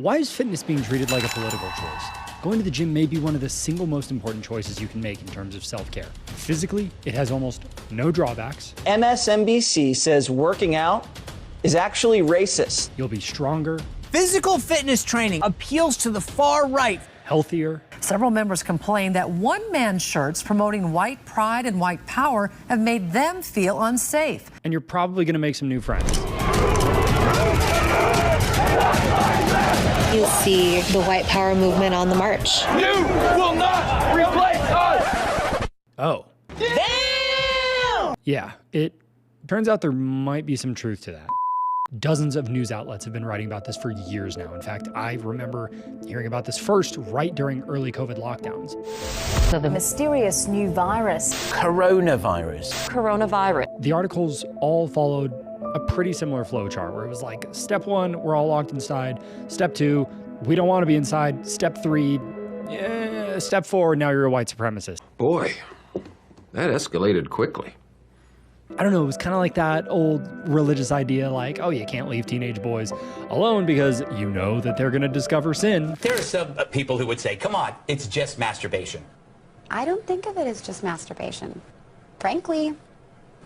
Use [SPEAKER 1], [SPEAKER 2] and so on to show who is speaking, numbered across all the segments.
[SPEAKER 1] Why is fitness being treated like a political choice? Going to the gym may be one of the single most important choices you can make in terms of self-care. Physically, it has almost no drawbacks.
[SPEAKER 2] MSNBC says working out is actually racist.
[SPEAKER 1] You'll be stronger.
[SPEAKER 3] Physical fitness training appeals to the far right.
[SPEAKER 1] Healthier.
[SPEAKER 4] Several members complain that one-man shirts promoting white pride and white power have made them feel unsafe.
[SPEAKER 1] And you're probably going to make some new friends.
[SPEAKER 5] You see the white power movement on the march.
[SPEAKER 6] You will not replace us!
[SPEAKER 1] Oh.
[SPEAKER 3] Damn!
[SPEAKER 1] Yeah, it turns out there might be some truth to that. Dozens of news outlets have been writing about this for years now. In fact, I remember hearing about this first right during early COVID lockdowns.
[SPEAKER 7] So the mysterious new virus.
[SPEAKER 3] Coronavirus.
[SPEAKER 1] The articles all followed a pretty similar flow chart where it was like, step 1, we're all locked inside. Step 2, we don't want to be inside. Step 3, step 4, now you're a white supremacist.
[SPEAKER 8] Boy, that escalated quickly.
[SPEAKER 1] I don't know, it was kind of like that old religious idea like, oh, you can't leave teenage boys alone because you know that they're going to discover sin.
[SPEAKER 9] There are some people who would say, come on, it's just masturbation.
[SPEAKER 10] I don't think of it as just masturbation. Frankly,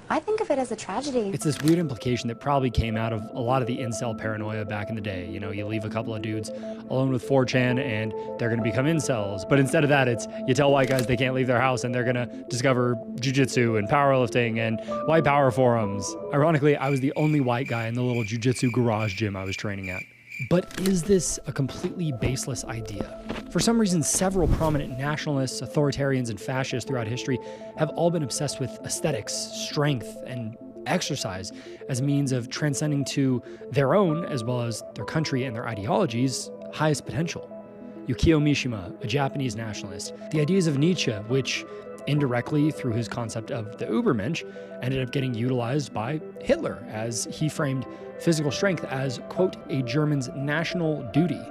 [SPEAKER 10] I think of it as a tragedy.
[SPEAKER 1] It's this weird implication that probably came out of a lot of the incel paranoia back in the day. You know, you leave a couple of dudes alone with 4chan and they're going to become incels. But instead of that, it's you tell white guys they can't leave their house and they're going to discover jujitsu and powerlifting and white power forums. Ironically, I was the only white guy in the little jujitsu garage gym I was training at. But is this a completely baseless idea? For some reason, several prominent nationalists, authoritarians, and fascists throughout history have all been obsessed with aesthetics, strength, and exercise as a means of transcending to their own, as well as their country and their ideologies' highest potential. Yukio Mishima, a Japanese nationalist, the ideas of Nietzsche, which indirectly, through his concept of the Übermensch, ended up getting utilized by Hitler as he framed physical strength as, quote, a German's national duty,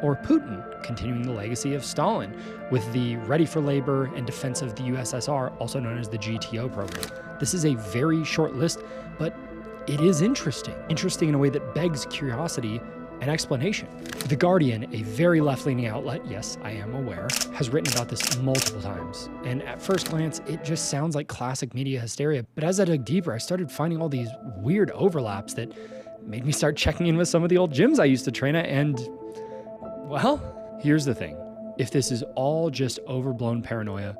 [SPEAKER 1] or Putin continuing the legacy of Stalin with the Ready for Labor and Defense of the USSR, also known as the GTO program. This is a very short list, but it is interesting. Interesting in a way that begs curiosity and explanation. The Guardian, a very left-leaning outlet, yes, I am aware, has written about this multiple times. And at first glance, it just sounds like classic media hysteria. But as I dug deeper, I started finding all these weird overlaps that made me start checking in with some of the old gyms I used to train at. And, well, here's the thing. If this is all just overblown paranoia,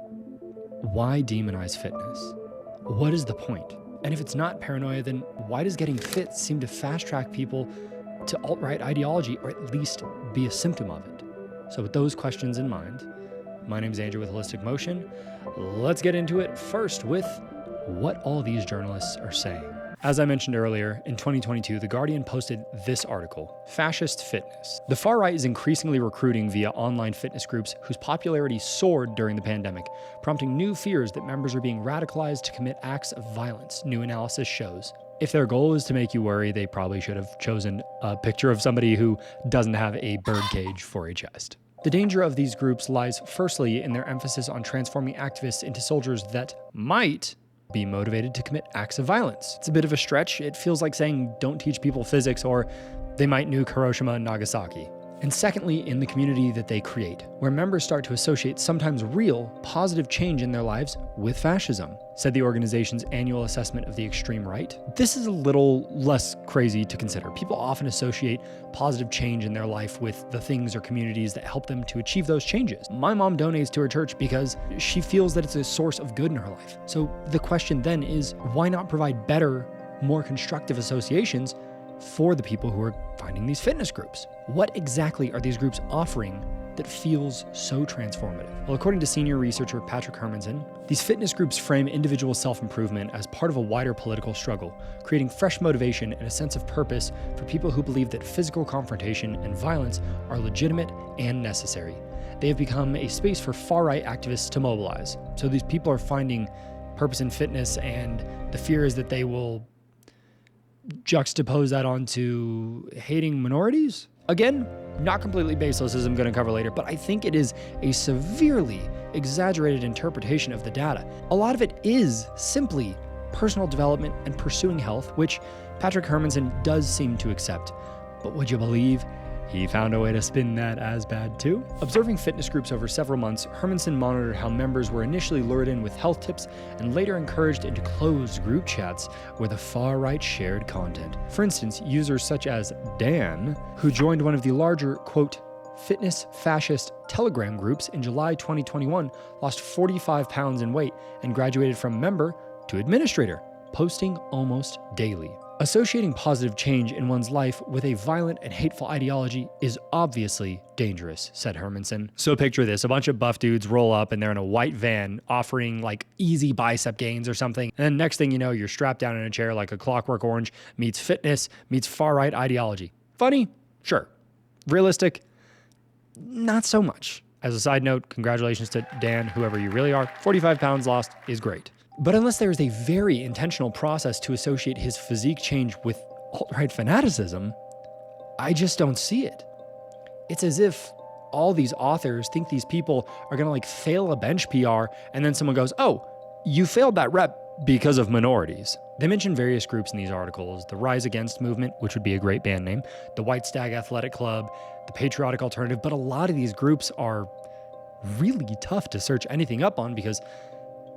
[SPEAKER 1] why demonize fitness? What is the point? And if it's not paranoia, then why does getting fit seem to fast-track people to alt-right ideology, or at least be a symptom of it? So with those questions in mind, my name is Andrew with Holistic Motion. Let's get into it first with what all these journalists are saying. As I mentioned earlier, in 2022, The Guardian posted this article, Fascist Fitness. The far right is increasingly recruiting via online fitness groups whose popularity soared during the pandemic, prompting new fears that members are being radicalized to commit acts of violence, new analysis shows. If their goal is to make you worry, they probably should have chosen a picture of somebody who doesn't have a birdcage for a chest. The danger of these groups lies firstly in their emphasis on transforming activists into soldiers that might be motivated to commit acts of violence. It's a bit of a stretch. It feels like saying don't teach people physics or they might nuke Hiroshima and Nagasaki. And secondly, in the community that they create, where members start to associate sometimes real, positive change in their lives with fascism, said the organization's annual assessment of the extreme right. This is a little less crazy to consider. People often associate positive change in their life with the things or communities that help them to achieve those changes. My mom donates to her church because she feels that it's a source of good in her life. So the question then is, why not provide better, more constructive associations for the people who are finding these fitness groups? What exactly are these groups offering that feels so transformative? Well, according to senior researcher Patrick Hermanson, these fitness groups frame individual self-improvement as part of a wider political struggle, creating fresh motivation and a sense of purpose for people who believe that physical confrontation and violence are legitimate and necessary. They have become a space for far-right activists to mobilize. So these people are finding purpose in fitness, and the fear is that they will juxtapose that onto hating minorities. Again, not completely baseless, as I'm going to cover later, but I think it is a severely exaggerated interpretation of the data. A lot of it is simply personal development and pursuing health, which Patrick Hermanson does seem to accept. But would you believe He found a way to spin that as bad too. Observing fitness groups over several months, Hermanson monitored how members were initially lured in with health tips and later encouraged into closed group chats where the far right shared content. For instance, users such as Dan, who joined one of the larger, quote, fitness fascist Telegram groups in July 2021, lost 45 pounds in weight and graduated from member to administrator, posting almost daily. Associating positive change in one's life with a violent and hateful ideology is obviously dangerous, said Hermanson. So picture this, a bunch of buff dudes roll up and they're in a white van offering like easy bicep gains or something. And then next thing you know, you're strapped down in a chair like a Clockwork Orange meets fitness meets far-right ideology. Funny? Sure. Realistic? Not so much. As a side note, congratulations to Dan, whoever you really are. 45 pounds lost is great. But unless there is a very intentional process to associate his physique change with alt-right fanaticism, I just don't see it. It's as if all these authors think these people are gonna like fail a bench PR and then someone goes, oh, you failed that rep because of minorities. They mention various groups in these articles, the Rise Against movement, which would be a great band name, the White Stag Athletic Club, the Patriotic Alternative, but a lot of these groups are really tough to search anything up on because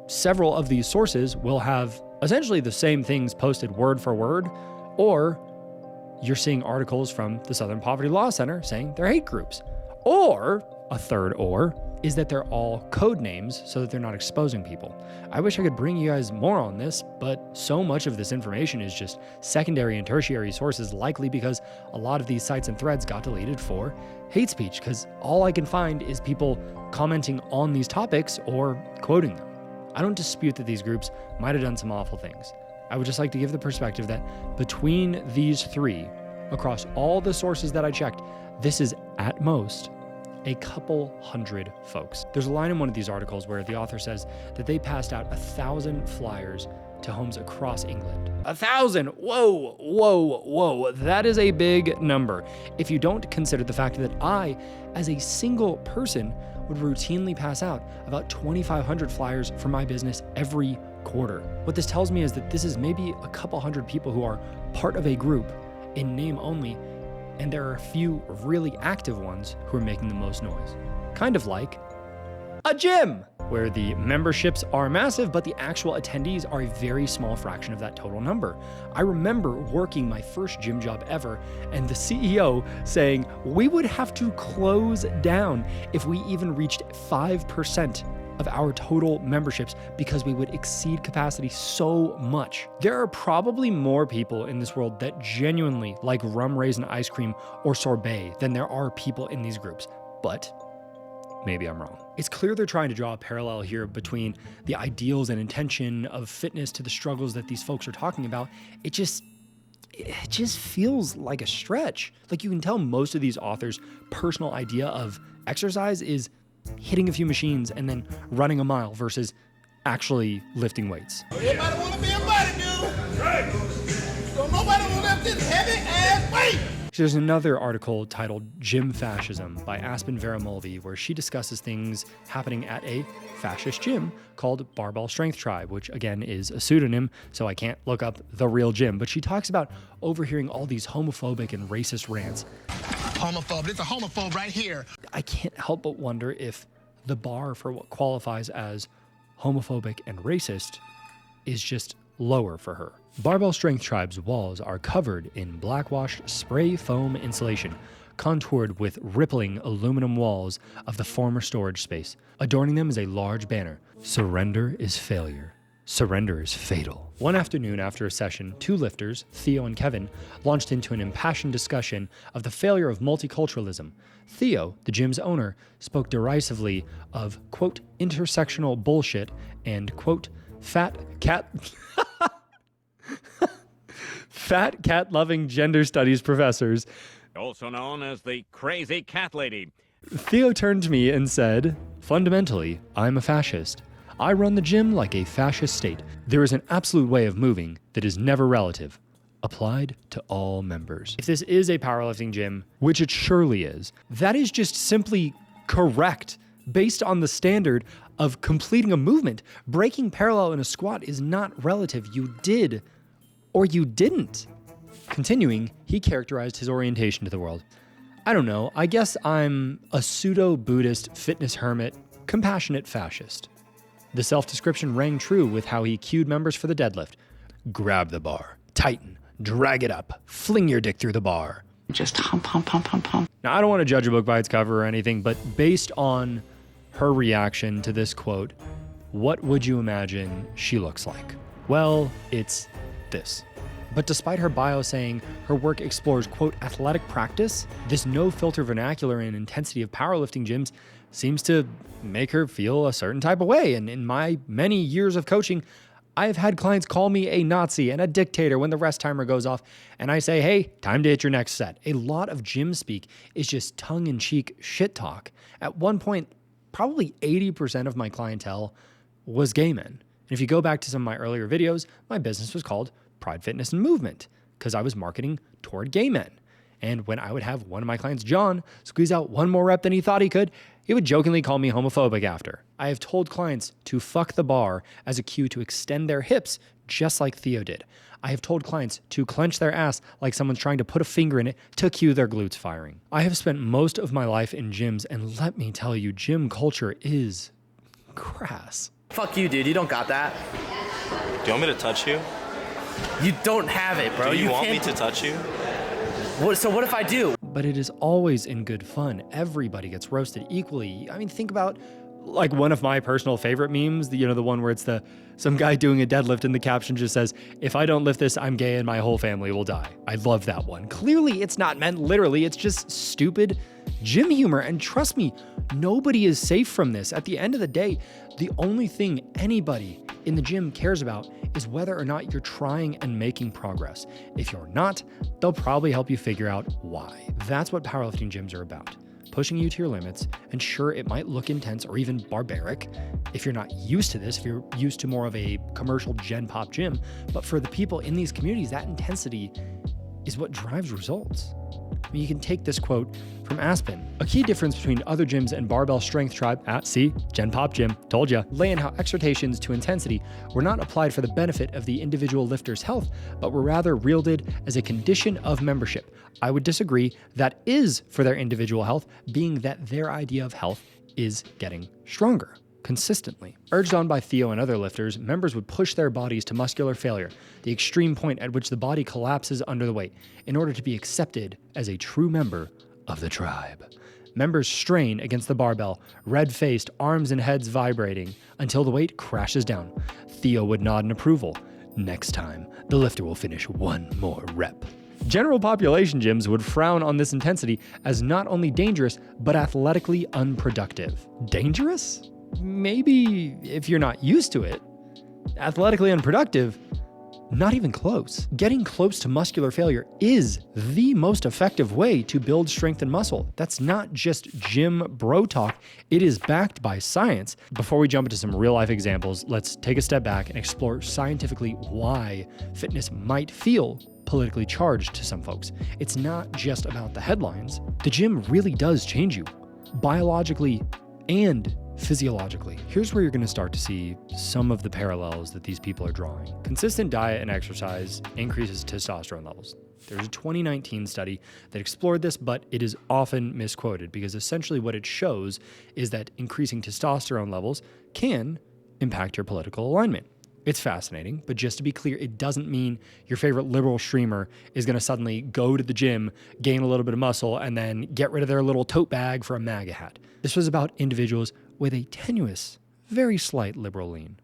[SPEAKER 1] several of these sources will have essentially the same things posted word for word, or you're seeing articles from the Southern Poverty Law Center saying they're hate groups. Or, a third or, is that they're all code names so that they're not exposing people. I wish I could bring you guys more on this, but so much of this information is just secondary and tertiary sources, likely because a lot of these sites and threads got deleted for hate speech, because all I can find is people commenting on these topics or quoting them. I don't dispute that these groups might have done some awful things. I would just like to give the perspective that between these three, across all the sources that I checked, this is at most a couple hundred folks. There's a line in one of these articles where the author says that they passed out 1,000 flyers to homes across England. 1,000! Whoa, whoa, whoa. That is a big number. If you don't consider the fact that I, as a single person, would routinely pass out about 2,500 flyers for my business every quarter. What this tells me is that this is maybe a couple hundred people who are part of a group in name only, and there are a few really active ones who are making the most noise. Kind of like a gym, where the memberships are massive, but the actual attendees are a very small fraction of that total number. I remember working my first gym job ever, and the CEO saying we would have to close down if we even reached 5% of our total memberships because we would exceed capacity so much. There are probably more people in this world that genuinely like rum raisin ice cream or sorbet than there are people in these groups, but maybe I'm wrong. It's clear they're trying to draw a parallel here between the ideals and intention of fitness to the struggles that these folks are talking about. It just feels like a stretch. Like you can tell most of these authors' personal idea of exercise is hitting a few machines and then running a mile versus actually lifting weights.
[SPEAKER 6] Everybody want to be a bodybuilder. Right. So nobody will lift this heavy ass weight.
[SPEAKER 1] There's another article titled Gym Fascism by Aspen Vera Mulvey, where she discusses things happening at a fascist gym called Barbell Strength Tribe, which again is a pseudonym, so I can't look up the real gym. But she talks about overhearing all these homophobic and racist rants.
[SPEAKER 6] Homophobe. It's a homophobe right here.
[SPEAKER 1] I can't help but wonder if the bar for what qualifies as homophobic and racist is just lower for her. Barbell Strength Tribe's walls are covered in blackwashed spray foam insulation, contoured with rippling aluminum walls of the former storage space. Adorning them is a large banner: "Surrender is failure. Surrender is fatal." One afternoon after a session, two lifters, Theo and Kevin, launched into an impassioned discussion of the failure of multiculturalism. Theo, the gym's owner, spoke derisively of, quote, intersectional bullshit and, quote, fat cat-loving gender studies professors,
[SPEAKER 11] also known as the crazy cat lady.
[SPEAKER 1] Theo turned to me and said, "Fundamentally, I'm a fascist. I run the gym like a fascist state. There is an absolute way of moving that is never relative, applied to all members." If this is a powerlifting gym, which it surely is, that is just simply correct based on the standard of completing a movement. Breaking parallel in a squat is not relative. You did or you didn't. Continuing, he characterized his orientation to the world. I don't know, I guess I'm a pseudo-Buddhist fitness hermit, compassionate fascist. The self-description rang true with how he cued members for the deadlift. Grab the bar, tighten, drag it up, fling your dick through the bar.
[SPEAKER 12] Just hump, hump, hump, hump, hump.
[SPEAKER 1] Now, I don't want to judge a book by its cover or anything, but based on her reaction to this quote, what would you imagine she looks like? Well, it's this. But despite her bio saying her work explores, quote, athletic practice, this no-filter vernacular and intensity of powerlifting gyms seems to make her feel a certain type of way. And in my many years of coaching, I've had clients call me a Nazi and a dictator when the rest timer goes off, and I say, hey, time to hit your next set. A lot of gym speak is just tongue-in-cheek shit talk. At one point, probably 80% of my clientele was gay men. And if you go back to some of my earlier videos, my business was called Pride, Fitness, and Movement because I was marketing toward gay men. And when I would have one of my clients, John, squeeze out one more rep than he thought he could, he would jokingly call me homophobic after. I have told clients to fuck the bar as a cue to extend their hips, just like Theo did. I have told clients to clench their ass like someone's trying to put a finger in it to cue their glutes firing. I have spent most of my life in gyms, and let me tell you, gym culture is crass.
[SPEAKER 13] Fuck you, dude. You don't got that.
[SPEAKER 14] Do you want me to touch you?
[SPEAKER 13] You don't have it, bro.
[SPEAKER 14] Do you want me to touch you?
[SPEAKER 13] So what if I do?
[SPEAKER 1] But it is always in good fun. Everybody gets roasted equally. I mean, think about like one of my personal favorite memes, the one where it's some guy doing a deadlift and the caption just says, if I don't lift this, I'm gay and my whole family will die. I love that one. Clearly, it's not meant literally. It's just stupid gym humor. And trust me, nobody is safe from this. At the end of the day, the only thing anybody in the gym cares about is whether or not you're trying and making progress. If you're not, they'll probably help you figure out why. That's what powerlifting gyms are about. Pushing you to your limits, and sure, it might look intense or even barbaric if you're not used to this, if you're used to more of a commercial gen pop gym, but for the people in these communities, that intensity is what drives results. I mean, you can take this quote from Aspen. A key difference between other gyms and Barbell Strength Tribe Gen Pop Gym, told ya, lay in how exhortations to intensity were not applied for the benefit of the individual lifter's health, but were rather wielded as a condition of membership. I would disagree. That is for their individual health, being that their idea of health is getting stronger consistently. Urged on by Theo and other lifters, members would push their bodies to muscular failure, the extreme point at which the body collapses under the weight, in order to be accepted as a true member of the tribe. Members strain against the barbell, red-faced, arms and heads vibrating, until the weight crashes down. Theo would nod in approval. Next time, the lifter will finish one more rep. General population gyms would frown on this intensity as not only dangerous, but athletically unproductive. Dangerous? Maybe if you're not used to it. Athletically unproductive? Not even close. Getting close to muscular failure is the most effective way to build strength and muscle. That's not just gym bro talk, it is backed by science. Before we jump into some real life examples, let's take a step back and explore scientifically why fitness might feel politically charged to some folks. It's not just about the headlines. The gym really does change you, biologically and physiologically. Here's where you're going to start to see some of the parallels that these people are drawing. Consistent diet and exercise increases testosterone levels. There's a 2019 study that explored this, but it is often misquoted because essentially what it shows is that increasing testosterone levels can impact your political alignment. It's fascinating, but just to be clear, it doesn't mean your favorite liberal streamer is going to suddenly go to the gym, gain a little bit of muscle, and then get rid of their little tote bag for a MAGA hat. This was about individuals with a tenuous, very slight liberal lean.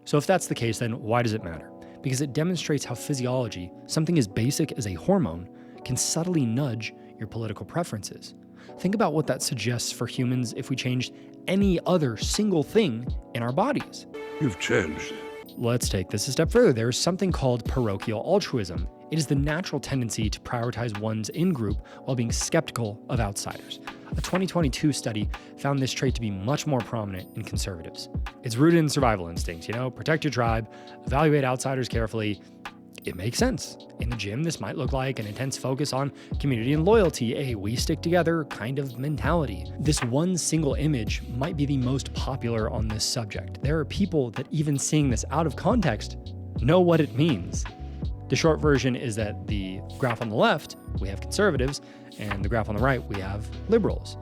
[SPEAKER 1] So if that's the case, then why does it matter? Because it demonstrates how physiology, something as basic as a hormone, can subtly nudge your political preferences. Think about what that suggests for humans if we changed any other single thing in our bodies.
[SPEAKER 15] You've changed.
[SPEAKER 1] Let's take this a step further. There is something called parochial altruism. It is the natural tendency to prioritize one's in-group while being skeptical of outsiders. A 2022 study found this trait to be much more prominent in conservatives. It's rooted in survival instincts, protect your tribe, evaluate outsiders carefully. It makes sense. In the gym, this might look like an intense focus on community and loyalty, a we stick together kind of mentality. This one single image might be the most popular on this subject. There are people that even seeing this out of context know what it means. The short version is that the graph on the left, we have conservatives, and the graph on the right, we have liberals.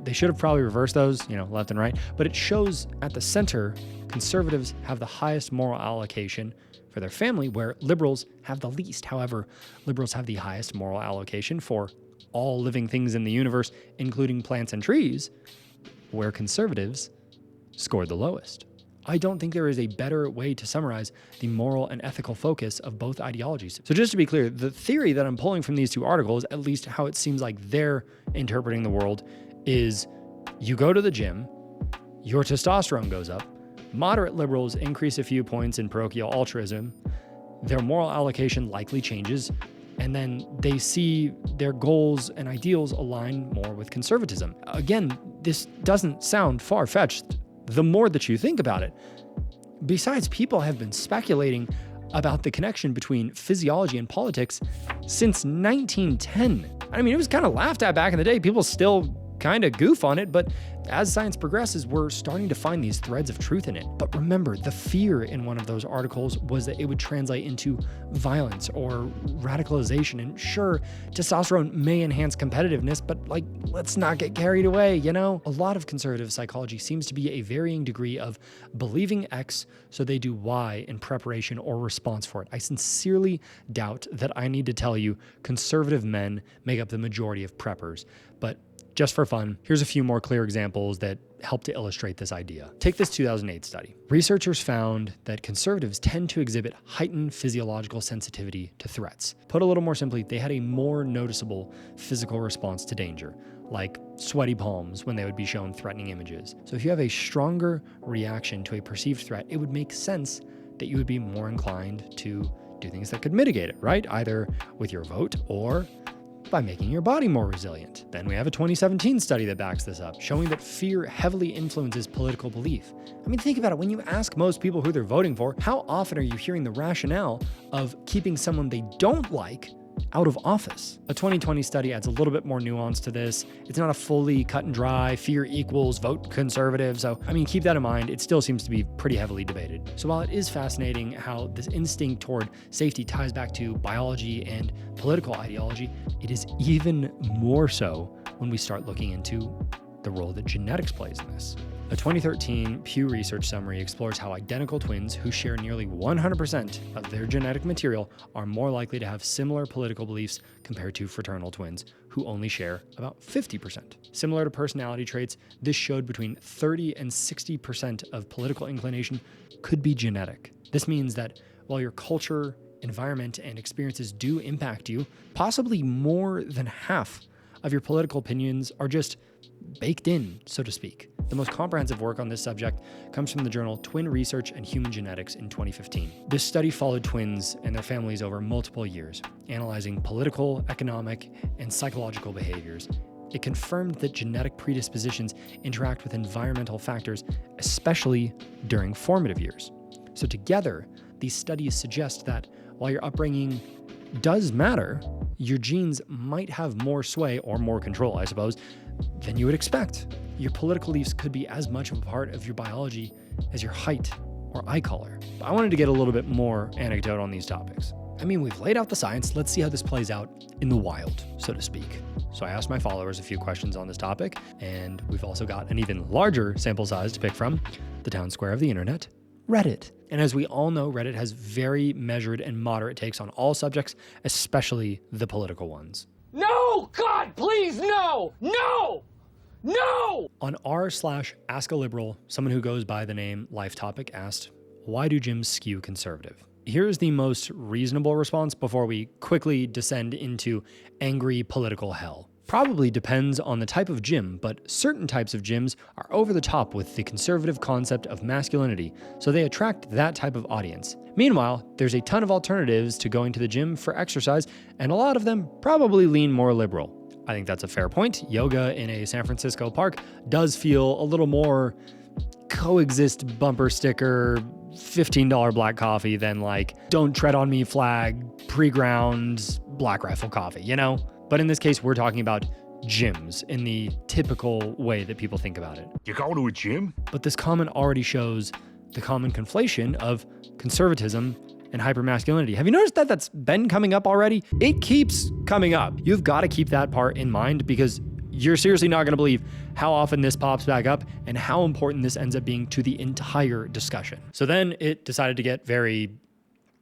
[SPEAKER 1] They should have probably reversed those, left and right, but it shows at the center, conservatives have the highest moral allocation for their family, where liberals have the least. However, liberals have the highest moral allocation for all living things in the universe, including plants and trees, where conservatives scored the lowest. I don't think there is a better way to summarize the moral and ethical focus of both ideologies. So just to be clear, the theory that I'm pulling from these two articles, at least how it seems like they're interpreting the world, is you go to the gym, your testosterone goes up, moderate liberals increase a few points in parochial altruism, their moral allocation likely changes, and then they see their goals and ideals align more with conservatism. Again, this doesn't sound far-fetched the more that you think about it. Besides, people have been speculating about the connection between physiology and politics since 1910. I mean, it was kind of laughed at back in the day. People still kind of goof on it, but as science progresses, we're starting to find these threads of truth in it. But remember, the fear in one of those articles was that it would translate into violence or radicalization. And sure, testosterone may enhance competitiveness, but let's not get carried away, A lot of conservative psychology seems to be a varying degree of believing X, so they do Y in preparation or response for it. I sincerely doubt that I need to tell you conservative men make up the majority of preppers, but just for fun, here's a few more clear examples that help to illustrate this idea. Take this 2008 study. Researchers found that conservatives tend to exhibit heightened physiological sensitivity to threats. Put a little more simply, they had a more noticeable physical response to danger, like sweaty palms when they would be shown threatening images. So if you have a stronger reaction to a perceived threat, it would make sense that you would be more inclined to do things that could mitigate it, right? Either with your vote or by making your body more resilient. Then we have a 2017 study that backs this up, showing that fear heavily influences political belief. I mean, think about it. When you ask most people who they're voting for, how often are you hearing the rationale of keeping someone they don't like out of office? A 2020 study adds a little bit more nuance to this. It's not a fully cut and dry, fear equals vote conservative. So, keep that in mind. It still seems to be pretty heavily debated. So while it is fascinating how this instinct toward safety ties back to biology and political ideology, it is even more so when we start looking into the role that genetics plays in this. A 2013 Pew Research summary explores how identical twins who share nearly 100% of their genetic material are more likely to have similar political beliefs compared to fraternal twins who only share about 50%. Similar to personality traits, this showed between 30 and 60% of political inclination could be genetic. This means that while your culture, environment, and experiences do impact you, possibly more than half of your political opinions are just baked in, so to speak. The most comprehensive work on this subject comes from the journal Twin Research and Human Genetics in 2015. This study followed twins and their families over multiple years, analyzing political, economic, and psychological behaviors. It confirmed that genetic predispositions interact with environmental factors, especially during formative years. So together, these studies suggest that while your upbringing does matter, your genes might have more sway or more control, I suppose, than you would expect. Your political beliefs could be as much of a part of your biology as your height or eye color. But I wanted to get a little bit more anecdote on these topics. We've laid out the science. Let's see how this plays out in the wild, so to speak. So I asked my followers a few questions on this topic, and we've also got an even larger sample size to pick from, the town square of the internet, Reddit. And as we all know, Reddit has very measured and moderate takes on all subjects, especially the political ones.
[SPEAKER 15] No! God, please, no! No! No!
[SPEAKER 1] On r/AskALiberal, someone who goes by the name Life Topic asked, why do gyms skew conservative? Here's the most reasonable response before we quickly descend into angry political hell. Probably depends on the type of gym, but certain types of gyms are over the top with the conservative concept of masculinity, so they attract that type of audience. Meanwhile, there's a ton of alternatives to going to the gym for exercise, and a lot of them probably lean more liberal. I think that's a fair point. Yoga in a San Francisco park does feel a little more coexist bumper sticker, $15 black coffee than don't tread on me flag, pre-ground Black Rifle coffee, But in this case, we're talking about gyms in the typical way that people think about it.
[SPEAKER 16] You go to a gym?
[SPEAKER 1] But this comment already shows the common conflation of conservatism and hypermasculinity. Have you noticed that that's been coming up already? It keeps coming up. You've got to keep that part in mind because you're seriously not going to believe how often this pops back up and how important this ends up being to the entire discussion. So then it decided to get very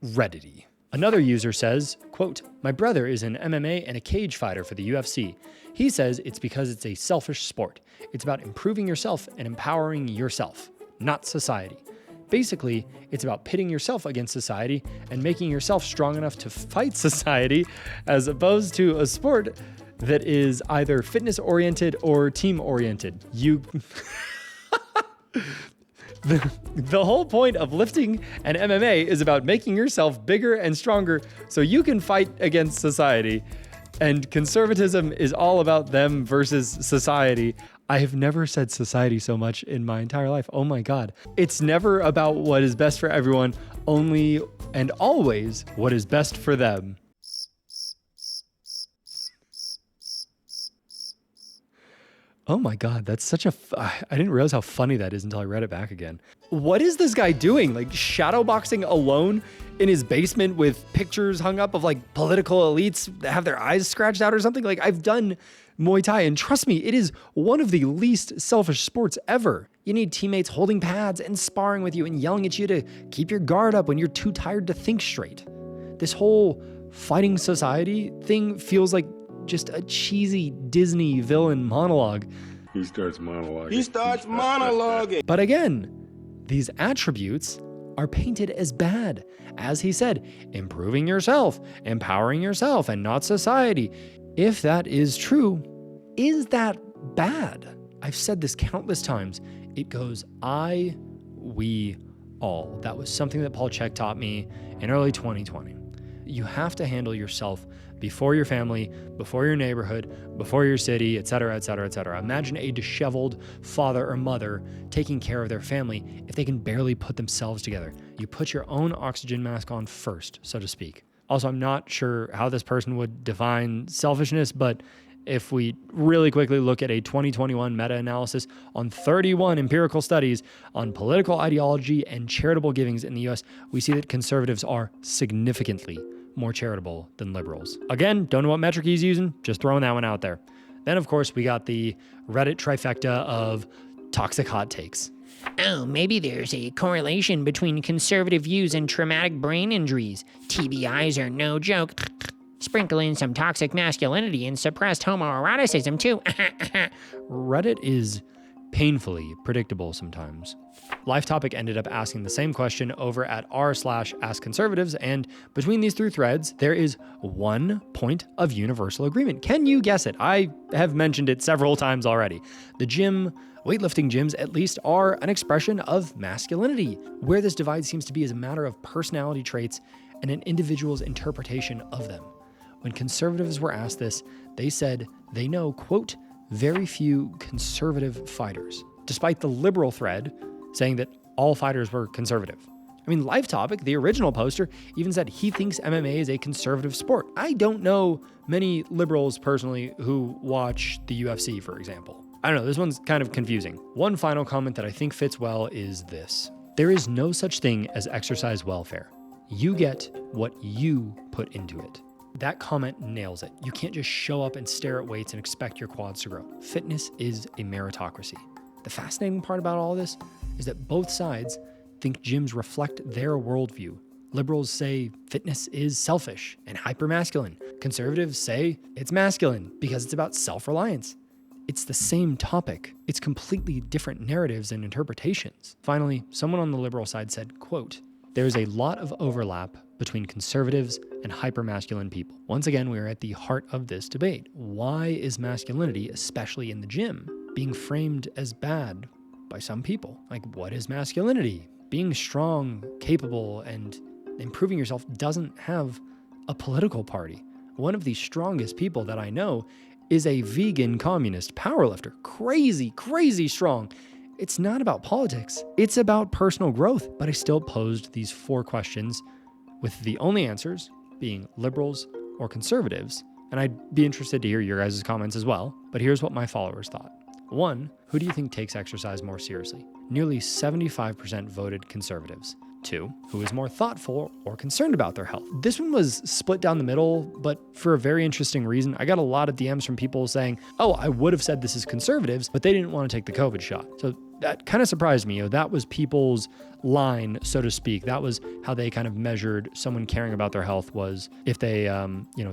[SPEAKER 1] Reddity. Another user says, quote, "My brother is an MMA and a cage fighter for the UFC. He says it's because it's a selfish sport. It's about improving yourself and empowering yourself, not society. Basically, it's about pitting yourself against society and making yourself strong enough to fight society as opposed to a sport that is either fitness-oriented or team-oriented. The whole point of lifting and MMA is about making yourself bigger and stronger so you can fight against society. And conservatism is all about them versus society." I have never said society so much in my entire life. Oh my God. It's never about what is best for everyone, only and always what is best for them. Oh my God, that's such a, I didn't realize how funny that is until I read it back again. What is this guy doing? Like shadowboxing alone in his basement with pictures hung up of like political elites that have their eyes scratched out or something? Like I've done Muay Thai and trust me, it is one of the least selfish sports ever. You need teammates holding pads and sparring with you and yelling at you to keep your guard up when you're too tired to think straight. This whole fighting society thing feels like just a cheesy Disney villain monologue.
[SPEAKER 16] He starts monologuing.
[SPEAKER 1] But again, these attributes are painted as bad. As he said, improving yourself, empowering yourself, and not society. If that is true, is that bad? I've said this countless times. It goes I, we, all. That was something that Paul Chek taught me in early 2020. You have to handle yourself before your family, before your neighborhood, before your city, et cetera, et cetera, et cetera. Imagine a disheveled father or mother taking care of their family if they can barely put themselves together. You put your own oxygen mask on first, so to speak. Also, I'm not sure how this person would define selfishness, but if we really quickly look at a 2021 meta-analysis on 31 empirical studies on political ideology and charitable givings in the US, we see that conservatives are significantly more charitable than liberals. Again, don't know what metric he's using, just throwing that one out there. Then, of course, we got the Reddit trifecta of toxic hot takes.
[SPEAKER 17] Oh, maybe there's a correlation between conservative views and traumatic brain injuries. TBIs are no joke. Sprinkle in some toxic masculinity and suppressed homoeroticism, too.
[SPEAKER 1] Reddit is painfully predictable sometimes. Life Topic ended up asking the same question over at r/AskConservatives, and between these three threads, there is one point of universal agreement. Can you guess it? I have mentioned it several times already. The weightlifting gyms at least, are an expression of masculinity. Where this divide seems to be is a matter of personality traits and an individual's interpretation of them. When conservatives were asked this, they said they know, quote, very few conservative fighters, despite the liberal thread saying that all fighters were conservative. I mean, Life Topic, the original poster, even said he thinks MMA is a conservative sport. I don't know many liberals personally who watch the UFC, for example. I don't know, this one's kind of confusing. One final comment that I think fits well is this. There is no such thing as exercise welfare. You get what you put into it. That comment nails it. You can't just show up and stare at weights and expect your quads to grow. Fitness is a meritocracy. The fascinating part about all this is that both sides think gyms reflect their worldview. Liberals say fitness is selfish and hypermasculine. Conservatives say it's masculine because it's about self-reliance. It's the same topic. It's completely different narratives and interpretations. Finally, someone on the liberal side said, quote, there's a lot of overlap between conservatives and hypermasculine people. Once again, we are at the heart of this debate. Why is masculinity, especially in the gym, being framed as bad by some people? Like, what is masculinity? Being strong, capable, and improving yourself doesn't have a political party. One of the strongest people that I know is a vegan communist powerlifter. Crazy, crazy strong. It's not about politics. It's about personal growth. But I still posed these 4 questions with the only answers being liberals or conservatives. And I'd be interested to hear your guys' comments as well. But here's what my followers thought. 1, who do you think takes exercise more seriously? Nearly 75% voted conservatives. 2, who is more thoughtful or concerned about their health. This one was split down the middle, but for a very interesting reason. I got a lot of DMs from people saying, oh, I would have said this is conservatives, but they didn't want to take the COVID shot. So that kind of surprised me. That was people's line, so to speak. That was how they kind of measured someone caring about their health, was if they,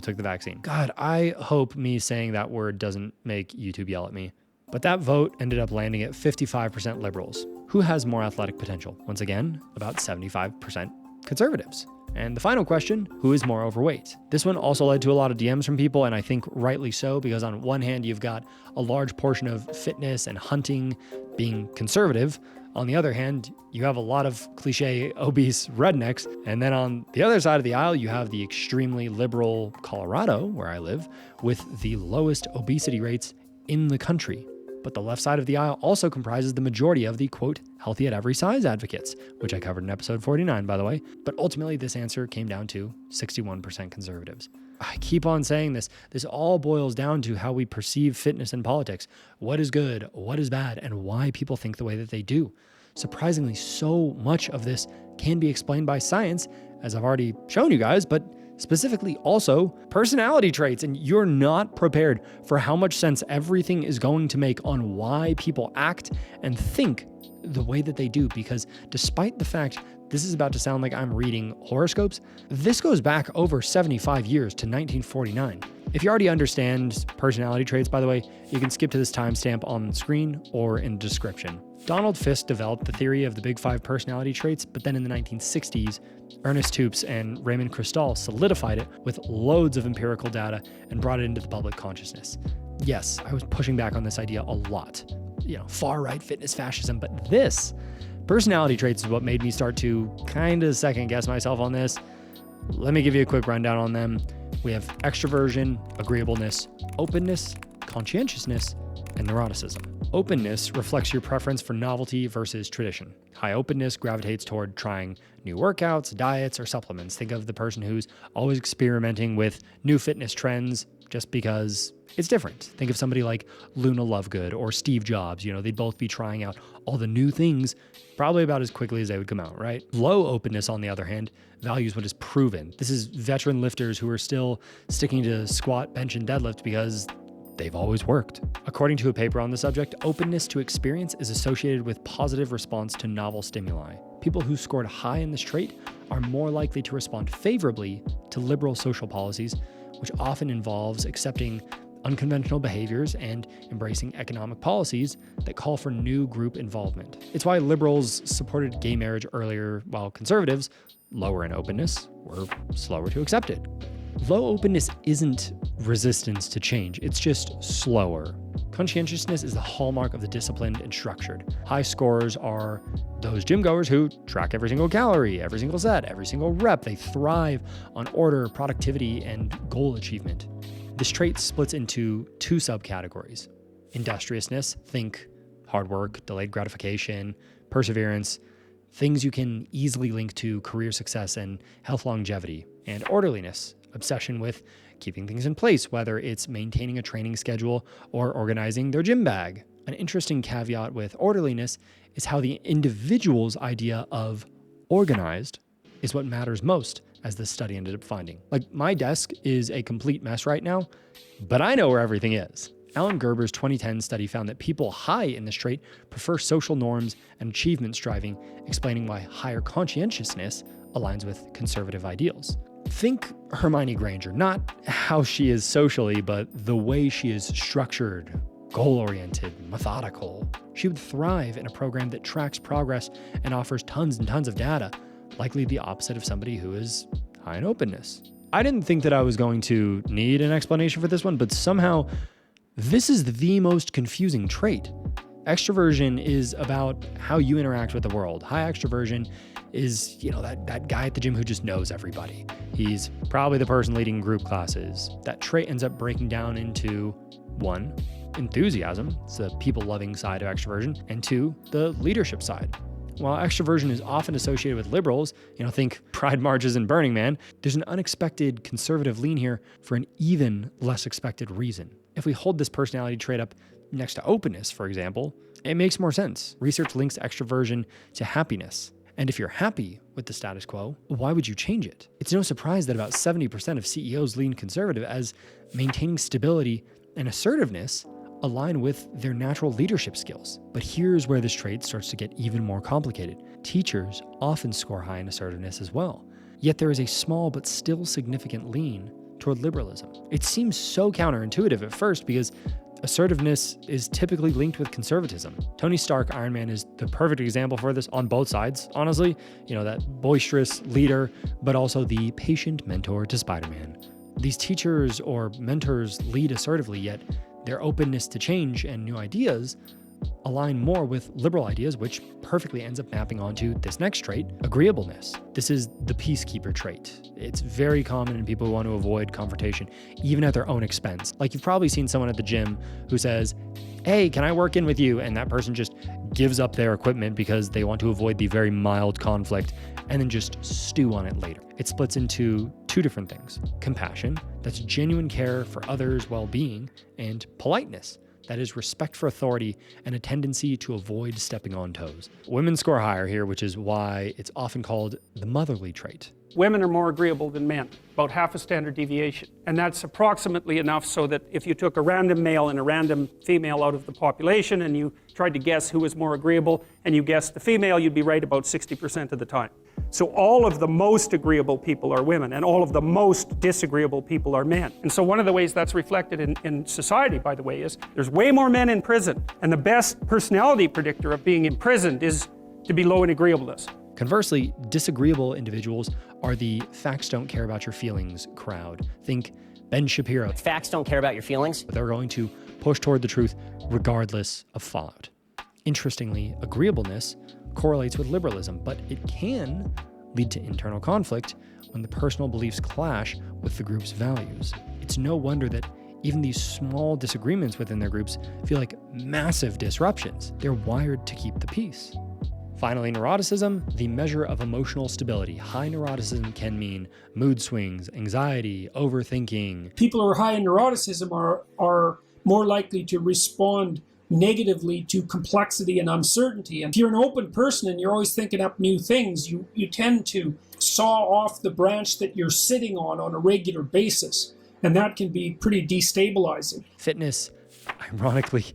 [SPEAKER 1] took the vaccine. God, I hope me saying that word doesn't make YouTube yell at me. But that vote ended up landing at 55% liberals. Who has more athletic potential? Once again, about 75% conservatives. And the final question, who is more overweight? This one also led to a lot of DMs from people, and I think rightly so, because on one hand, you've got a large portion of fitness and hunting being conservative. On the other hand, you have a lot of cliche obese rednecks. And then on the other side of the aisle, you have the extremely liberal Colorado, where I live, with the lowest obesity rates in the country. But the left side of the aisle also comprises the majority of the, quote, healthy at every size advocates, which I covered in episode 49, by the way. But ultimately, this answer came down to 61% conservatives. I keep on saying this. This all boils down to how we perceive fitness and politics. What is good, what is bad, and why people think the way that they do. Surprisingly, so much of this can be explained by science, as I've already shown you guys, but specifically also personality traits. And you're not prepared for how much sense everything is going to make on why people act and think the way that they do. Because despite the fact this is about to sound like I'm reading horoscopes, this goes back over 75 years to 1949. If you already understand personality traits, by the way, you can skip to this timestamp on the screen or in the description. Donald Fisk developed the theory of the Big Five personality traits, but then in the 1960s, Ernest Tupes and Raymond Kristall solidified it with loads of empirical data and brought it into the public consciousness. Yes, I was pushing back on this idea a lot. Far-right fitness fascism, but this personality traits is what made me start to kind of second guess myself on this. Let me give you a quick rundown on them. We have extraversion, agreeableness, openness, conscientiousness, and neuroticism. Openness reflects your preference for novelty versus tradition. High openness gravitates toward trying new workouts, diets, or supplements. Think of the person who's always experimenting with new fitness trends just because it's different. Think of somebody like Luna Lovegood or Steve Jobs. They'd both be trying out all the new things probably about as quickly as they would come out, right? Low openness, on the other hand, values what is proven. This is veteran lifters who are still sticking to squat, bench, and deadlift because they've always worked. According to a paper on the subject, openness to experience is associated with positive response to novel stimuli. People who scored high in this trait are more likely to respond favorably to liberal social policies, which often involves accepting unconventional behaviors and embracing economic policies that call for new group involvement. It's why liberals supported gay marriage earlier, while conservatives, lower in openness, were slower to accept it. Low openness isn't resistance to change, it's just slower. Conscientiousness is the hallmark of the disciplined and structured. High scorers are those gym goers who track every single calorie, every single set, every single rep. They thrive on order, productivity, and goal achievement. This trait splits into two subcategories. Industriousness, think hard work, delayed gratification, perseverance, things you can easily link to career success and health longevity. And orderliness, obsession with keeping things in place, whether it's maintaining a training schedule or organizing their gym bag. An interesting caveat with orderliness is how the individual's idea of organized is what matters most, as this study ended up finding. Like, my desk is a complete mess right now, but I know where everything is. Alan Gerber's 2010 study found that people high in this trait prefer social norms and achievement striving, explaining why higher conscientiousness aligns with conservative ideals. Think Hermione Granger, not how she is socially, but the way she is structured, goal-oriented, methodical. She would thrive in a program that tracks progress and offers tons and tons of data, likely the opposite of somebody who is high in openness. I didn't think that I was going to need an explanation for this one, but somehow this is the most confusing trait. Extraversion is about how you interact with the world. High extraversion is, that guy at the gym who just knows everybody. He's probably the person leading group classes. That trait ends up breaking down into 1, enthusiasm, it's the people-loving side of extraversion, and 2, the leadership side. While extraversion is often associated with liberals, think pride marches and Burning Man, there's an unexpected conservative lean here for an even less expected reason. If we hold this personality trait up next to openness, for example, it makes more sense. Research links extraversion to happiness. And if you're happy with the status quo, why would you change it? It's no surprise that about 70% of CEOs lean conservative, as maintaining stability and assertiveness align with their natural leadership skills. But here's where this trait starts to get even more complicated. Teachers often score high in assertiveness as well, yet there is a small but still significant lean toward liberalism. It seems so counterintuitive at first because assertiveness is typically linked with conservatism. Tony Stark, Iron Man, is the perfect example for this on both sides, honestly. You know, that boisterous leader, but also the patient mentor to Spider-Man. These teachers or mentors lead assertively, yet their openness to change and new ideas align more with liberal ideas, which perfectly ends up mapping onto this next trait, agreeableness. This is the peacekeeper trait. It's very common in people who want to avoid confrontation, even at their own expense. Like, you've probably seen someone at the gym who says, "Hey, can I work in with you?" And that person just gives up their equipment because they want to avoid the very mild conflict and then just stew on it later. It splits into two different things: compassion, that's genuine care for others' well-being, and politeness, that is respect for authority and a tendency to avoid stepping on toes. Women score higher here, which is why it's often called the motherly trait.
[SPEAKER 16] Women are more agreeable than men, about half a standard deviation. And that's approximately enough so that if you took a random male and a random female out of the population and you tried to guess who was more agreeable and you guessed the female, you'd be right about 60% of the time. So all of the most agreeable people are women and all of the most disagreeable people are men. And so one of the ways that's reflected in society, by the way, is there's way more men in prison. And the best personality predictor of being imprisoned is to be low in agreeableness.
[SPEAKER 1] Conversely, disagreeable individuals are the facts don't care about your feelings crowd. Think Ben Shapiro.
[SPEAKER 18] Facts don't care about your feelings.
[SPEAKER 1] They're going to push toward the truth regardless of fallout. Interestingly, agreeableness correlates with liberalism, but it can lead to internal conflict when the personal beliefs clash with the group's values. It's no wonder that even these small disagreements within their groups feel like massive disruptions. They're wired to keep the peace. Finally, neuroticism, the measure of emotional stability. High neuroticism can mean mood swings, anxiety, overthinking.
[SPEAKER 19] People who are high in neuroticism are more likely to respond negatively to complexity and uncertainty. And if you're an open person and you're always thinking up new things, you tend to saw off the branch that you're sitting on a regular basis. And that can be pretty destabilizing.
[SPEAKER 1] Fitness, ironically,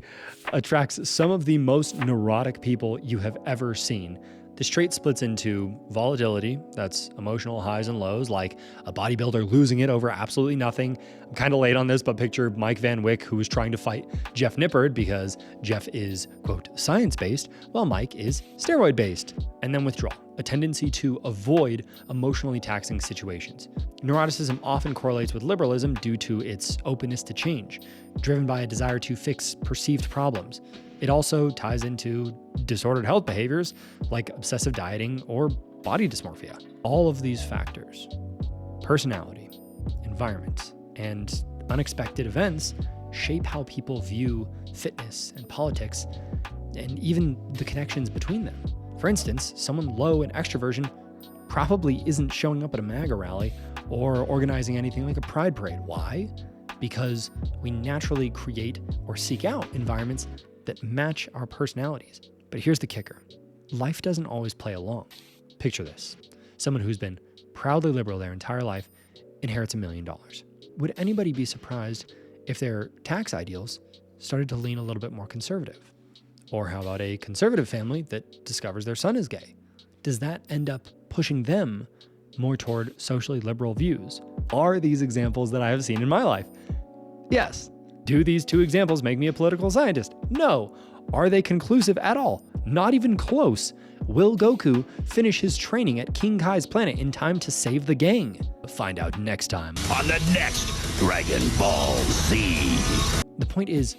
[SPEAKER 1] attracts some of the most neurotic people you have ever seen. This trait splits into volatility, that's emotional highs and lows, like a bodybuilder losing it over absolutely nothing. I'm kind of late on this, but picture Mike Van Wyck, who was trying to fight Jeff Nippard because Jeff is, quote, science-based, while Mike is steroid-based. And then withdrawal, a tendency to avoid emotionally taxing situations. Neuroticism often correlates with liberalism due to its openness to change, driven by a desire to fix perceived problems. It also ties into disordered health behaviors like obsessive dieting or body dysmorphia. All of these factors, personality, environment, and unexpected events shape how people view fitness and politics and even the connections between them. For instance, someone low in extraversion probably isn't showing up at a MAGA rally or organizing anything like a pride parade. Why? Because we naturally create or seek out environments that match our personalities. But here's the kicker. Life doesn't always play along. Picture this. Someone who's been proudly liberal their entire life inherits $1 million. Would anybody be surprised if their tax ideals started to lean a little bit more conservative? Or how about a conservative family that discovers their son is gay? Does that end up pushing them more toward socially liberal views? Are these examples that I have seen in my life? Yes. Do these two examples make me a political scientist? No. Are they conclusive at all? Not even close. Will Goku finish his training at King Kai's planet in time to save the gang? Find out next time
[SPEAKER 20] on the next Dragon Ball Z.
[SPEAKER 1] The point is,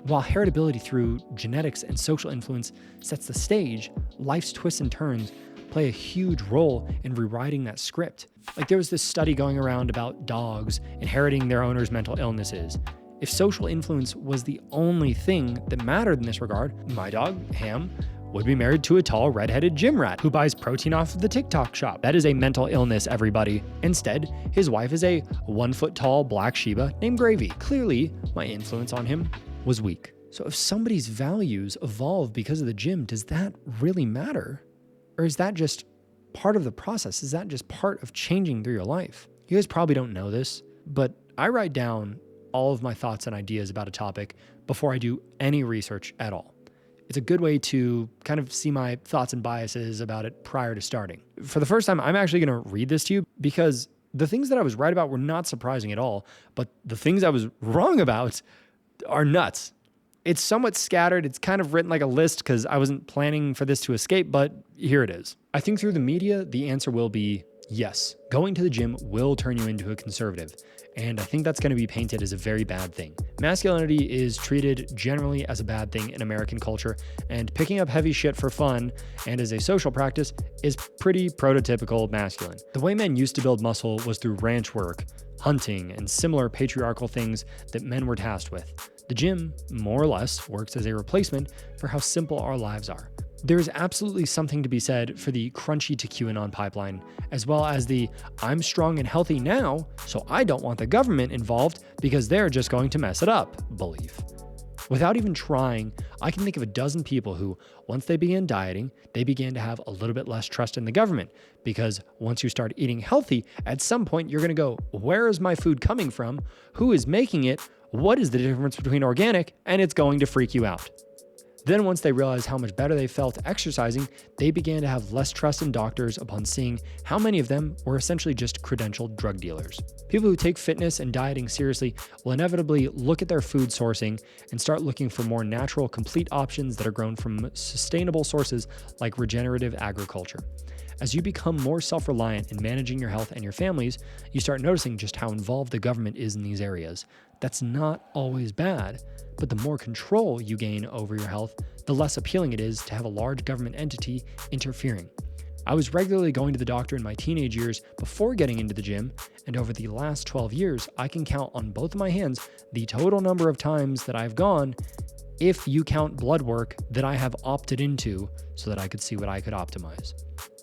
[SPEAKER 1] while heritability through genetics and social influence sets the stage, life's twists and turns play a huge role in rewriting that script. Like, there was this study going around about dogs inheriting their owners' mental illnesses. If social influence was the only thing that mattered in this regard, my dog, Ham, would be married to a tall, redheaded gym rat who buys protein off of the TikTok shop. That is a mental illness, everybody. Instead, his wife is a 1-foot-tall black Shiba named Gravy. Clearly, my influence on him was weak. So if somebody's values evolve because of the gym, does that really matter? Or is that just part of the process? Is that just part of changing through your life? You guys probably don't know this, but I write down all of my thoughts and ideas about a topic before I do any research at all. It's a good way to kind of see my thoughts and biases about it prior to starting. For the first time, I'm actually going to read this to you because the things that I was right about were not surprising at all, but the things I was wrong about are nuts. It's somewhat scattered. It's kind of written like a list because I wasn't planning for this to escape, but here it is. I think through the media, the answer will be yes. Going to the gym will turn you into a conservative. And I think that's going to be painted as a very bad thing. Masculinity is treated generally as a bad thing in American culture, and picking up heavy shit for fun and as a social practice is pretty prototypical masculine. The way men used to build muscle was through ranch work, hunting, and similar patriarchal things that men were tasked with. The gym, more or less, works as a replacement for how simple our lives are. There's absolutely something to be said for the crunchy to QAnon pipeline, as well as the I'm strong and healthy now, so I don't want the government involved because they're just going to mess it up belief. Without even trying, I can think of a dozen people who, once they began dieting, they began to have a little bit less trust in the government, because once you start eating healthy, at some point you're going to go, where is my food coming from? Who is making it? What is the difference between organic? And it's going to freak you out. Then once they realized how much better they felt exercising, they began to have less trust in doctors upon seeing how many of them were essentially just credentialed drug dealers. People who take fitness and dieting seriously will inevitably look at their food sourcing and start looking for more natural, complete options that are grown from sustainable sources like regenerative agriculture. As you become more self-reliant in managing your health and your families, you start noticing just how involved the government is in these areas. That's not always bad, but the more control you gain over your health, the less appealing it is to have a large government entity interfering. I was regularly going to the doctor in my teenage years before getting into the gym, and over the last 12 years, I can count on both of my hands the total number of times that I've gone, if you count blood work that I have opted into so that I could see what I could optimize.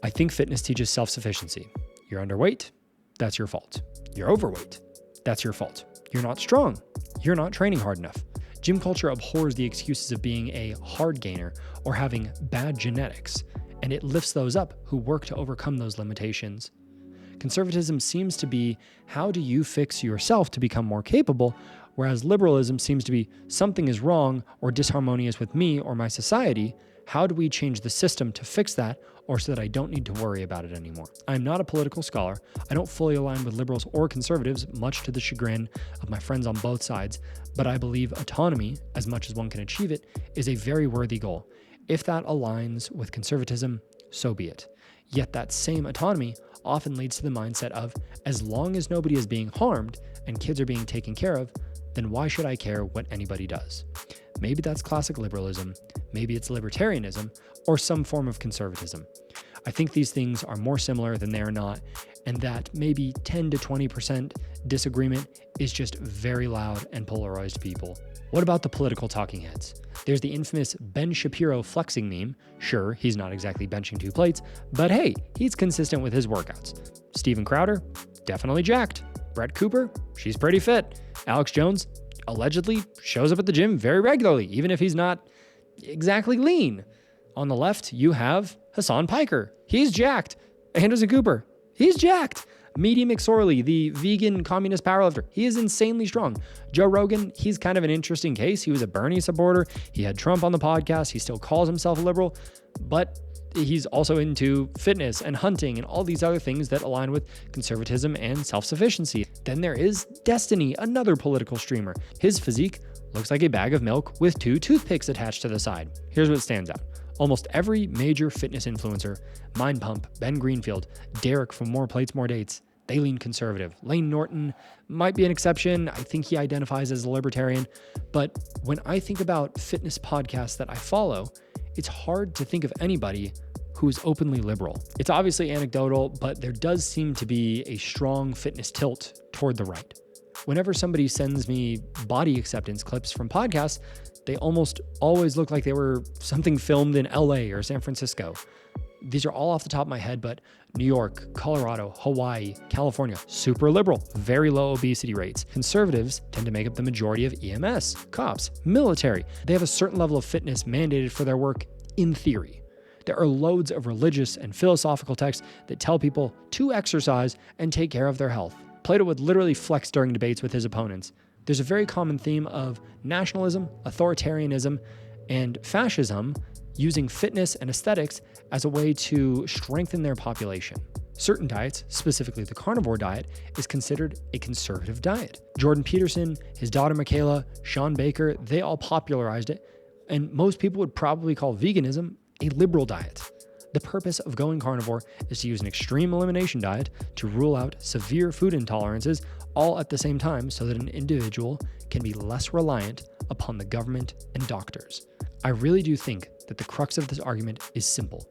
[SPEAKER 1] I think fitness teaches self-sufficiency. You're underweight, that's your fault. You're overweight, that's your fault. You're not strong, you're not training hard enough. Gym culture abhors the excuses of being a hard gainer or having bad genetics, and it lifts those up who work to overcome those limitations. Conservatism seems to be, how do you fix yourself to become more capable, whereas liberalism seems to be, something is wrong or disharmonious with me or my society, how do we change the system to fix that, or so that I don't need to worry about it anymore? I'm not a political scholar. I don't fully align with liberals or conservatives, much to the chagrin of my friends on both sides, but I believe autonomy, as much as one can achieve it, is a very worthy goal. If that aligns with conservatism, so be it. Yet that same autonomy often leads to the mindset of, as long as nobody is being harmed and kids are being taken care of, then why should I care what anybody does? Maybe that's classic liberalism, maybe it's libertarianism, or some form of conservatism. I think these things are more similar than they are not, and that maybe 10 to 20% disagreement is just very loud and polarized people. What about the political talking heads? There's the infamous Ben Shapiro flexing meme. Sure, he's not exactly benching 2 plates, but hey, he's consistent with his workouts. Steven Crowder, definitely jacked. Brett Cooper, she's pretty fit. Alex Jones allegedly shows up at the gym very regularly, even if he's not exactly lean. On the left, you have Hassan Piker. He's jacked. Anderson Cooper, he's jacked. Meaty McSorley, the vegan communist powerlifter, he is insanely strong. Joe Rogan, he's kind of an interesting case. He was a Bernie supporter. He had Trump on the podcast. He still calls himself a liberal, but he's also into fitness and hunting and all these other things that align with conservatism and self-sufficiency. Then there is Destiny, another political streamer. His physique looks like a bag of milk with 2 toothpicks attached to the side. Here's what stands out. Almost every major fitness influencer, Mind Pump, Ben Greenfield, Derek from More Plates, More Dates, they lean conservative. Lane Norton might be an exception. I think he identifies as a libertarian. But when I think about fitness podcasts that I follow, it's hard to think of anybody who is openly liberal. It's obviously anecdotal, but there does seem to be a strong fitness tilt toward the right. Whenever somebody sends me body acceptance clips from podcasts, they almost always look like they were something filmed in LA or San Francisco. These are all off the top of my head, but New York, Colorado, Hawaii, California, super liberal, very low obesity rates. Conservatives tend to make up the majority of EMS, cops, military. They have a certain level of fitness mandated for their work in theory. There are loads of religious and philosophical texts that tell people to exercise and take care of their health. Plato would literally flex during debates with his opponents. There's a very common theme of nationalism, authoritarianism, and fascism using fitness and aesthetics as a way to strengthen their population. Certain diets, specifically the carnivore diet, is considered a conservative diet. Jordan Peterson, his daughter Michaela, Sean Baker, they all popularized it, and most people would probably call veganism a liberal diet. The purpose of going carnivore is to use an extreme elimination diet to rule out severe food intolerances all at the same time so that an individual can be less reliant upon the government and doctors. I really do think that the crux of this argument is simple.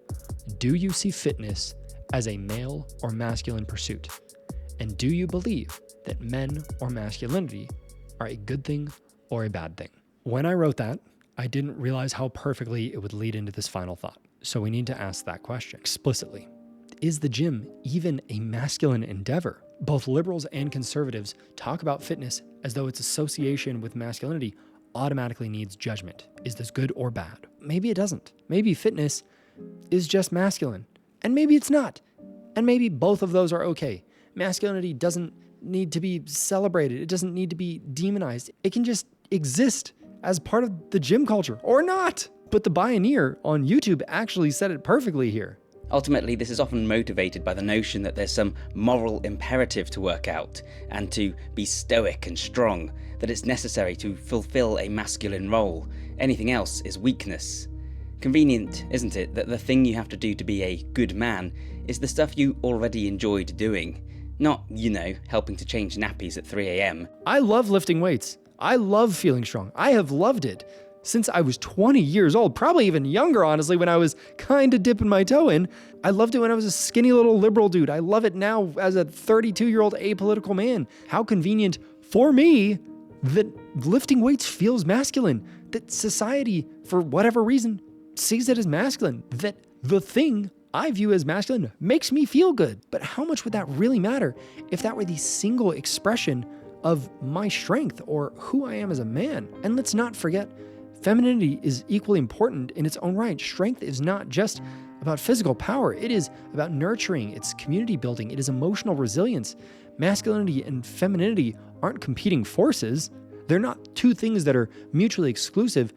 [SPEAKER 1] Do you see fitness as a male or masculine pursuit? And do you believe that men or masculinity are a good thing or a bad thing? When I wrote that, I didn't realize how perfectly it would lead into this final thought. So we need to ask that question explicitly. Is the gym even a masculine endeavor? Both liberals and conservatives talk about fitness as though its association with masculinity automatically needs judgment. Is this good or bad? Maybe it doesn't. Maybe fitness is just masculine, and maybe it's not. And maybe both of those are okay. Masculinity doesn't need to be celebrated. It doesn't need to be demonized. It can just exist as part of the gym culture, or not. But the Pioneer on YouTube actually said it perfectly here.
[SPEAKER 18] Ultimately, this is often motivated by the notion that there's some moral imperative to work out and to be stoic and strong, that it's necessary to fulfill a masculine role. Anything else is weakness. Convenient, isn't it, that the thing you have to do to be a good man is the stuff you already enjoyed doing, not, helping to change nappies at 3 a.m.
[SPEAKER 1] I love lifting weights. I love feeling strong. I have loved it since I was 20 years old, probably even younger, honestly, when I was kind of dipping my toe in. I loved it when I was a skinny little liberal dude. I love it now as a 32-year-old apolitical man. How convenient for me that lifting weights feels masculine, that society, for whatever reason, sees it as masculine, that the thing I view as masculine makes me feel good. But how much would that really matter if that were the single expression of my strength or who I am as a man? And let's not forget, femininity is equally important in its own right. Strength is not just about physical power. It is about nurturing. It's community building. It is emotional resilience. Masculinity and femininity aren't competing forces. They're not two things that are mutually exclusive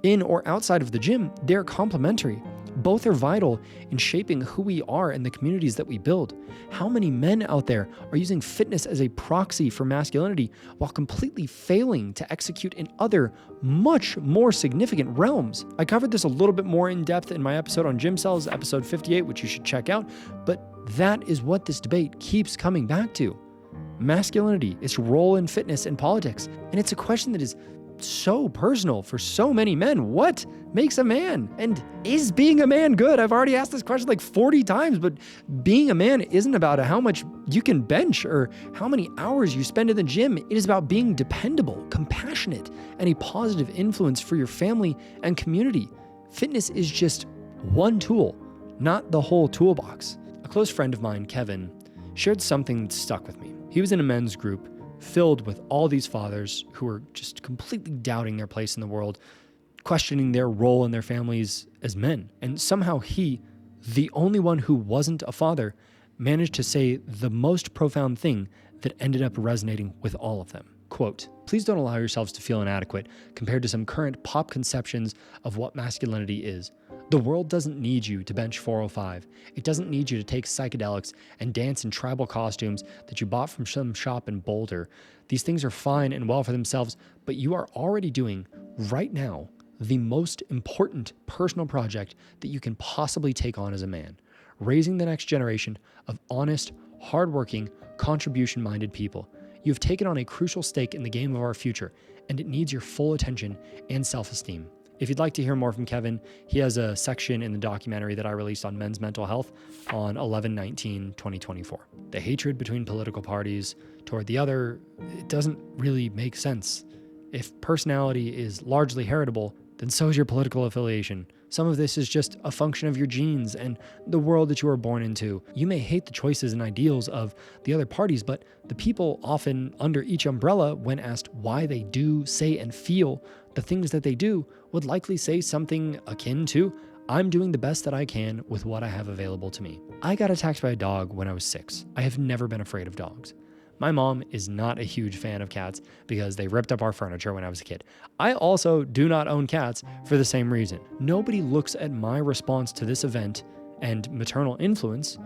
[SPEAKER 1] in or outside of the gym. They're complementary. Both are vital in shaping who we are and the communities that we build. How many men out there are using fitness as a proxy for masculinity while completely failing to execute in other, much more significant realms? I covered this a little bit more in depth in my episode on gym cells, episode 58, which you should check out, but that is what this debate keeps coming back to. Masculinity, its role in fitness and politics, and it's a question that is so personal for so many men. What makes a man? And is being a man good? I've already asked this question like 40 times, but being a man isn't about how much you can bench or how many hours you spend in the gym. It is about being dependable, compassionate, and a positive influence for your family and community. Fitness is just one tool, not the whole toolbox. A close friend of mine, Kevin, shared something that stuck with me. He was in a men's group filled with all these fathers who were just completely doubting their place in the world, questioning their role in their families as men. And somehow he, the only one who wasn't a father, managed to say the most profound thing that ended up resonating with all of them. Quote, "Please don't allow yourselves to feel inadequate compared to some current pop conceptions of what masculinity is. The world doesn't need you to bench 405. It doesn't need you to take psychedelics and dance in tribal costumes that you bought from some shop in Boulder. These things are fine and well for themselves, but you are already doing, right now, the most important personal project that you can possibly take on as a man. Raising the next generation of honest, hardworking, contribution-minded people. You've taken on a crucial stake in the game of our future, and it needs your full attention and self-esteem." If you'd like to hear more from Kevin, he has a section in the documentary that I released on men's mental health on 11/19/2024. The hatred between political parties toward the other, it doesn't really make sense. If personality is largely heritable, then so is your political affiliation. Some of this is just a function of your genes and the world that you were born into. You may hate the choices and ideals of the other parties, but the people often under each umbrella, when asked why they do, say, and feel the things that they do, would likely say something akin to, I'm doing the best that I can with what I have available to me. I got attacked by a dog when I was 6. I have never been afraid of dogs. My mom is not a huge fan of cats because they ripped up our furniture when I was a kid. I also do not own cats for the same reason. Nobody looks at my response to this event and maternal influence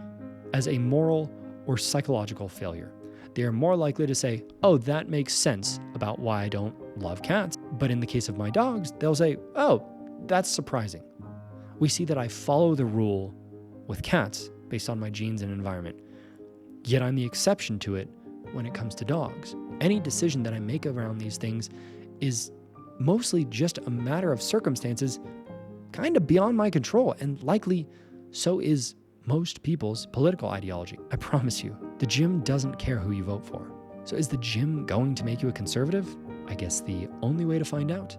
[SPEAKER 1] as a moral or psychological failure. They are more likely to say, oh, that makes sense about why I don't love cats. But in the case of my dogs, they'll say, oh, that's surprising. We see that I follow the rule with cats based on my genes and environment. Yet I'm the exception to it when it comes to dogs. Any decision that I make around these things is mostly just a matter of circumstances kind of beyond my control, and likely so is most people's political ideology. I promise you, the gym doesn't care who you vote for. So is the gym going to make you a conservative? I guess the only way to find out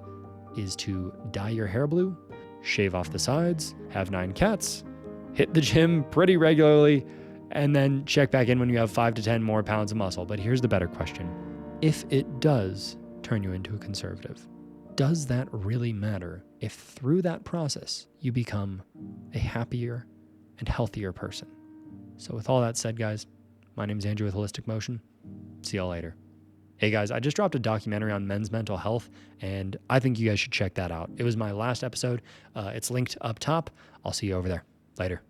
[SPEAKER 1] is to dye your hair blue, shave off the sides, have 9 cats, hit the gym pretty regularly, and then check back in when you have 5 to 10 more pounds of muscle. But here's the better question. If it does turn you into a conservative, does that really matter if through that process you become a happier and healthier person? So with all that said, guys, my name is Andrew with Holistic Motion. See y'all later. Hey guys, I just dropped a documentary on men's mental health, and I think you guys should check that out. It was my last episode. It's linked up top. I'll see you over there. Later.